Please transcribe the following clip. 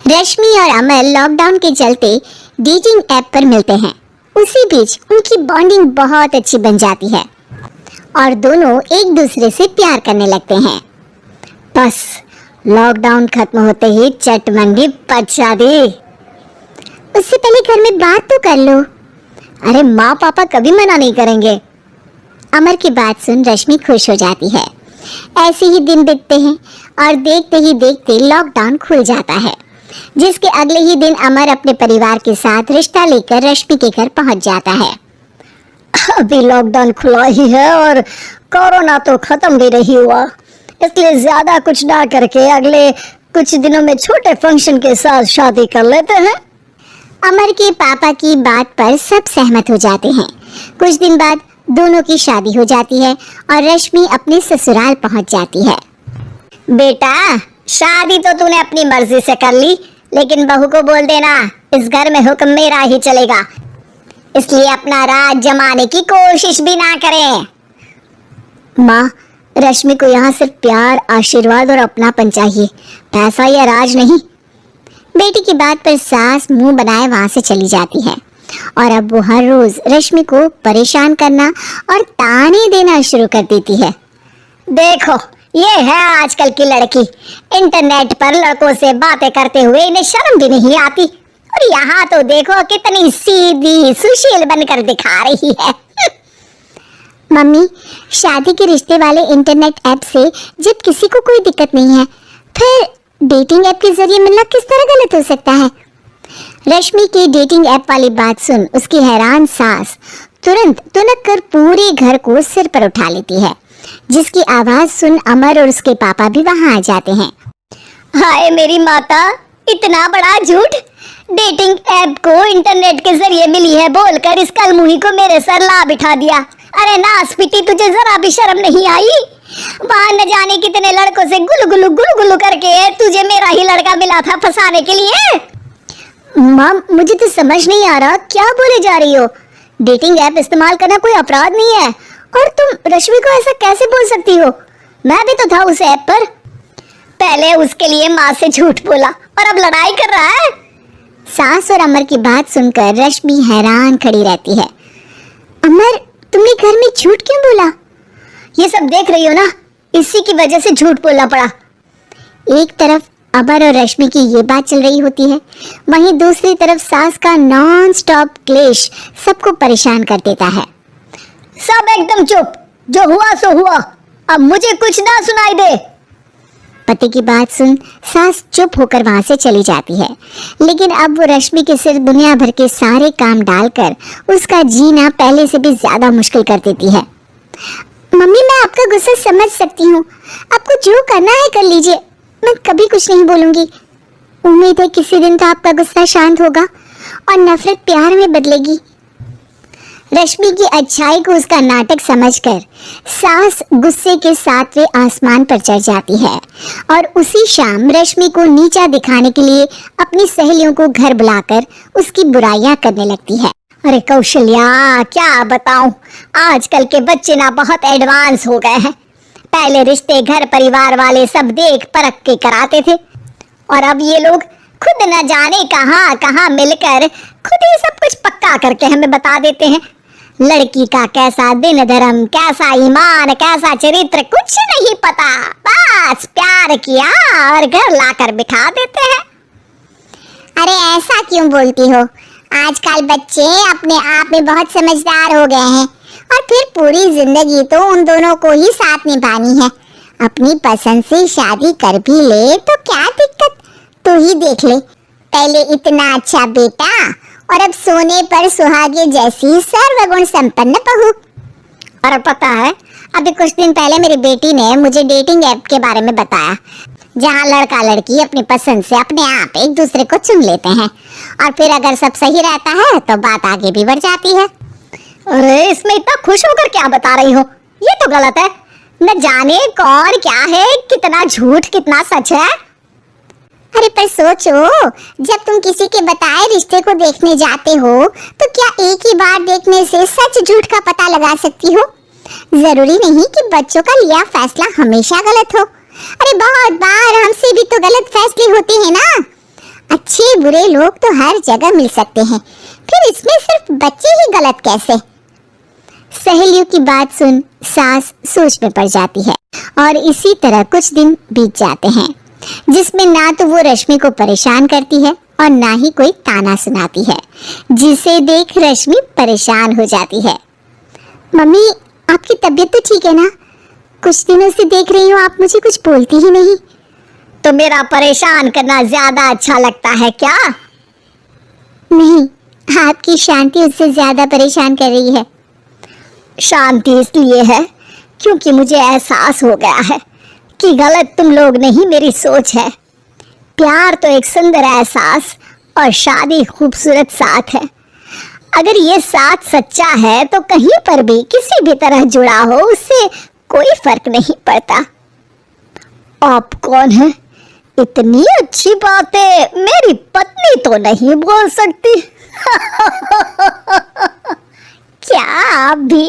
रश्मि और अमर लॉकडाउन के चलते डेटिंग ऐप पर मिलते हैं। उसी बीच उनकी बॉन्डिंग बहुत अच्छी बन जाती है और दोनों एक दूसरे से प्यार करने लगते हैं। बस लॉकडाउन खत्म होते ही चटमंगी पच शादी। उससे पहले घर में बात तो कर लो। अरे माँ पापा कभी मना नहीं करेंगे। अमर की बात सुन रश्मि खुश हो जाती है। ऐसे ही दिन बीतते हैं और देखते ही देखते लॉकडाउन खुल जाता है, जिसके अगले ही दिन अमर अपने परिवार के साथ रिश्ता लेकर रश्मि के घर पहुंच जाता है। अभी लॉकडाउन खुला ही है और कोरोना तो खत्म भी नहीं हुआ, इसलिए ज्यादा कुछ ना करके अगले कुछ दिनों में छोटे फंक्शन के साथ शादी कर लेते हैं। अमर के पापा की बात पर सब सहमत हो जाते हैं। कुछ दिन बाद दोनों की शादी हो जाती है और रश्मि अपने ससुराल पहुंच जाती है। बेटा, शादी तो तूने अपनी मर्जी से कर ली, लेकिन बहू को बोल देना इस घर में हुक्म मेरा ही चलेगा, इसलिए अपना राज जमाने की कोशिश भी ना करें। माँ, रश्मि को यहाँ सिर्फ प्यार, आशीर्वाद और अपनापन चाहिए, पैसा या राज नहीं। बेटी की बात पर सास मुंह बनाए वहां से चली जाती है और अब वो हर रोज रश्मि को परेशान करना और ताने देना शुरू कर देती है। देखो, ये है आजकल की लड़की, इंटरनेट पर लड़कों से बातें करते हुए इन्हें शर्म भी नहीं आती, और यहाँ तो देखो कितनी सीधी सुशील बनकर दिखा रही है। मम्मी, शादी के रिश्ते वाले इंटरनेट ऐप से जब किसी को कोई दिक्कत नहीं है, फिर डेटिंग ऐप के जरिए मिलना किस तरह गलत हो सकता है? रश्मि की डेटिंग ऐप वाली बात सुन उसकी हैरान सास तुरंत तुनक कर पूरे घर को सिर पर उठा लेती है, जिसकी आवाज सुन अमर और उसके पापा भी वहां आ जाते हैं। हाय मेरी माता, इतना बड़ा झूठ! डेटिंग ऐप को इंटरनेट के जरिए मिली है बोलकर इस कलमुही को मेरे सर ला बिठा दिया। अरे नासपिटी, तुझे जरा भी शर्म नहीं आई? वहां न जाने कितने लड़कों से गुलगुलू करके तुझे मेरा ही लड़का मिला था फंसाने के लिए। माँ, मुझे तो समझ नहीं आ रहा क्या बोले जा रही हो। डेटिंग ऐप इस्तेमाल करना कोई अपराध नहीं है, और तुम रश्मि को ऐसा कैसे बोल सकती हो? मैं भी तो था उस ऐप पर। पहले उसके लिए माँ से झूठ बोला और अब लड़ाई कर रहा है। सास और अमर की बात सुनकर रश्मि हैरान खड़ी रहती है। अमर, तुमने घर में झूठ क्यों बोला? ये सब देख रही हो ना, इसी की वजह से झूठ बोलना पड़ा। एक तरफ अमर और रश्मि की ये बात चल रही होती है, वहीं दूसरी तरफ सास का नॉन स्टॉप क्लेश सबको परेशान कर देता है। सब एकदम चुप, जो हुआ सो हुआ, अब मुझे कुछ ना सुनाई दे। पति की बात सुन सास चुप होकर वहां से चली जाती है, लेकिन अब वो रश्मि के सिर दुनिया भर के सारे काम डालकर उसका जीना पहले से भी ज्यादा मुश्किल कर देती है। मम्मी, मैं आपका गुस्सा समझ सकती हूँ, आपको जो करना है कर लीजिए, मैं कभी कुछ नहीं बोलूंगी। उम्मीद है किसी दिन तो आपका गुस्सा शांत होगा और नफरत प्यार में बदलेगी। रश्मि की अच्छाई को उसका नाटक समझकर सास गुस्से के 7वें आसमान पर चढ़ जाती है और उसी शाम रश्मि को नीचा दिखाने के लिए अपनी सहेलियों को घर बुलाकर उसकी बुराइयां करने लगती है। अरे कौशल्या, क्या बताऊं, आजकल के बच्चे ना बहुत एडवांस हो गए हैं। पहले रिश्ते घर परिवार वाले सब देख परख के कराते थे, और अब ये लोग खुद न जाने कहां कहां मिलकर खुद ही सब कुछ पक्का करके हमें बता देते हैं। लड़की का कैसा दिन धर्म, कैसा ईमान, कैसा चरित्र कुछ नहीं पता, बस प्यार किया और घर लाकर बिठा देते हैं। अरे ऐसा क्यों बोलती हो? आजकल बच्चे अपने आप में बहुत समझदार हो गए हैं, और फिर पूरी जिंदगी तो उन दोनों को ही साथ निभानी है। अपनी पसंद से शादी कर भी ले तो क्या दिक्कत, तू ही देख ले, पहले इतना अच्छा बेटा और अब सोने पर सुहागे जैसी सर्वगुण संपन्न बहू। और पता है, अभी कुछ दिन पहले मेरी बेटी ने मुझे डेटिंग ऐप के बारे में बताया, जहाँ लड़का लड़की अपनी पसंद से अपने आप एक दूसरे को चुन लेते हैं, और फिर अगर सब सही रहता है तो बात आगे भी बढ़ जाती है। अरे इसमें इतना खुश होकर क्या बता रही हो? ये तो गलत है। न जाने कौन क्या है, कितना झूठ कितना सच है। अरे पर सोचो, जब तुम किसी के बताए रिश्ते को देखने जाते हो तो क्या एक ही बार देखने से सच झूठ का पता लगा सकती हो? जरूरी नहीं कि बच्चों का लिया फैसला हमेशा गलत हो। अरे बहुत बार हमसे भी तो गलत फैसले होते हैं ना। अच्छे बुरे लोग तो हर जगह मिल सकते हैं, फिर इसमें सिर्फ बच्चे ही गलत कैसे? सहेलियों की बात सुन सास सोच में पड़ जाती है और इसी तरह कुछ दिन बीत जाते हैं जिसमें ना तो वो रश्मि को परेशान करती है और ना ही कोई ताना सुनाती है, जिसे देख रश्मि परेशान हो जाती है। मम्मी, आपकी तबीयत तो ठीक है ना? कुछ दिनों से देख रही हूँ आप मुझे कुछ बोलती ही नहीं। तो मेरा परेशान करना ज्यादा अच्छा लगता है क्या? नहीं, आपकी शांति उससे ज्यादा परेशान कर रही है। शांति इसलिए है क्योंकि मुझे एहसास हो गया है कि गलत तुम लोग नहीं मेरी सोच है। प्यार तो एक सुंदर एहसास और शादी खूबसूरत साथ है। अगर ये साथ सच्चा है तो कहीं पर भी किसी भी तरह जुड़ा हो उससे कोई फर्क नहीं पड़ता। आप कौन है? इतनी अच्छी बातें मेरी पत्नी तो नहीं बोल सकती। क्या आप भी?